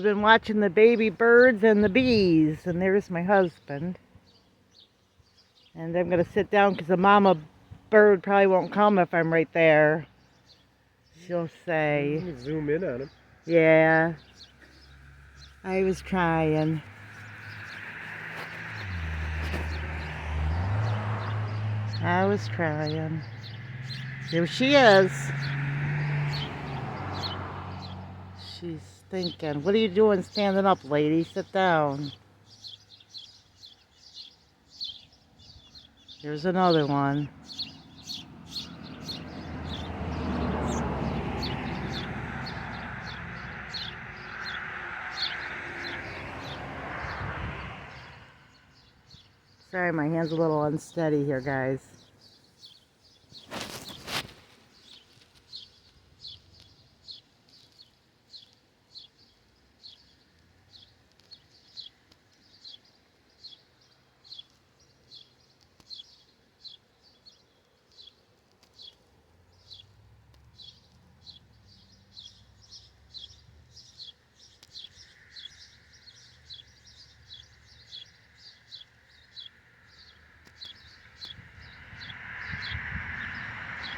We've been watching the baby birds and the bees, and there's my husband. And I'm going to sit down because the mama bird probably won't come if I'm right there. She'll say... Let me zoom in on him. Yeah. I was trying. Here she is. She's thinking, what are you doing standing up, lady? Sit down. Here's another one. Sorry, my hand's a little unsteady here, guys.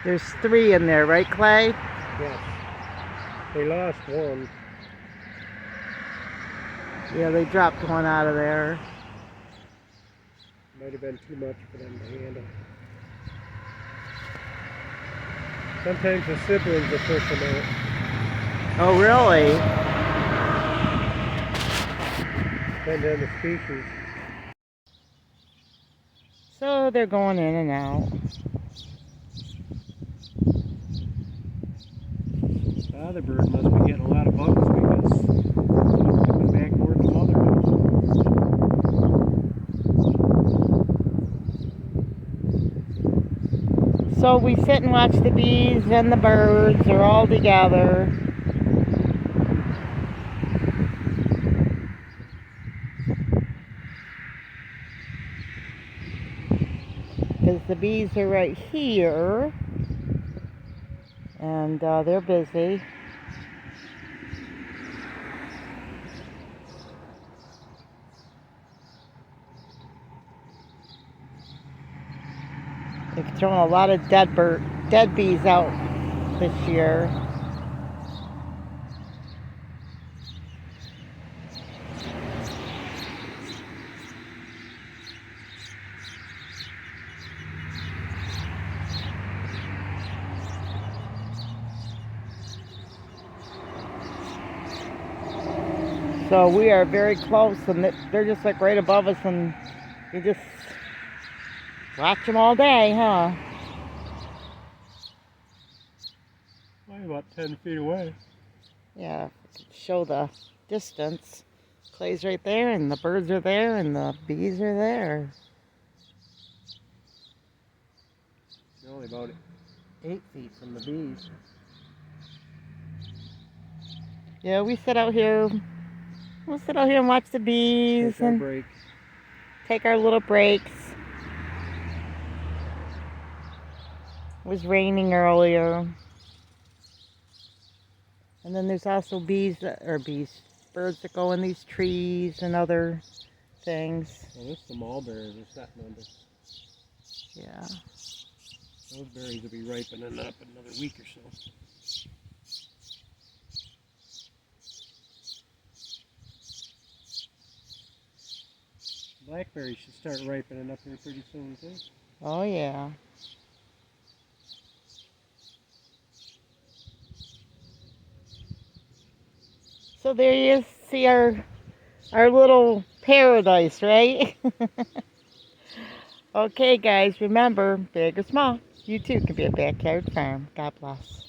There's 3 in there, right, Clay? Yes. They lost one. Yeah, they dropped one out of there. Might have been too much for them to handle. Sometimes the siblings will push them out. Oh, really? Depends on the species. So they're going in and out. The other bird must be getting a lot of bugs because it's coming back toward the mother house. So we sit and watch the bees and the birds. They're all together. Because the bees are right here. And they're busy. They've thrown a lot of dead bees out this year. So we are very close, and they're just like right above us, and you just watch them all day, huh? Probably about 10 feet away. Yeah, show the distance. Clay's right there, and the birds are there, and the bees are there. You're only about 8 feet from the bees. Yeah, we sit out here. We'll sit out here and watch the bees Take our and break. take our little breaks. It was raining earlier. And then there's also birds that go in these trees and other things. Well, this is the mulberries are setting under. Yeah. Those berries will be ripening up in another week or so. Blackberries should start ripening up here pretty soon too. Oh yeah. So there you see our little paradise, right? Okay guys, remember, big or small, you too can be a backyard farm. God bless.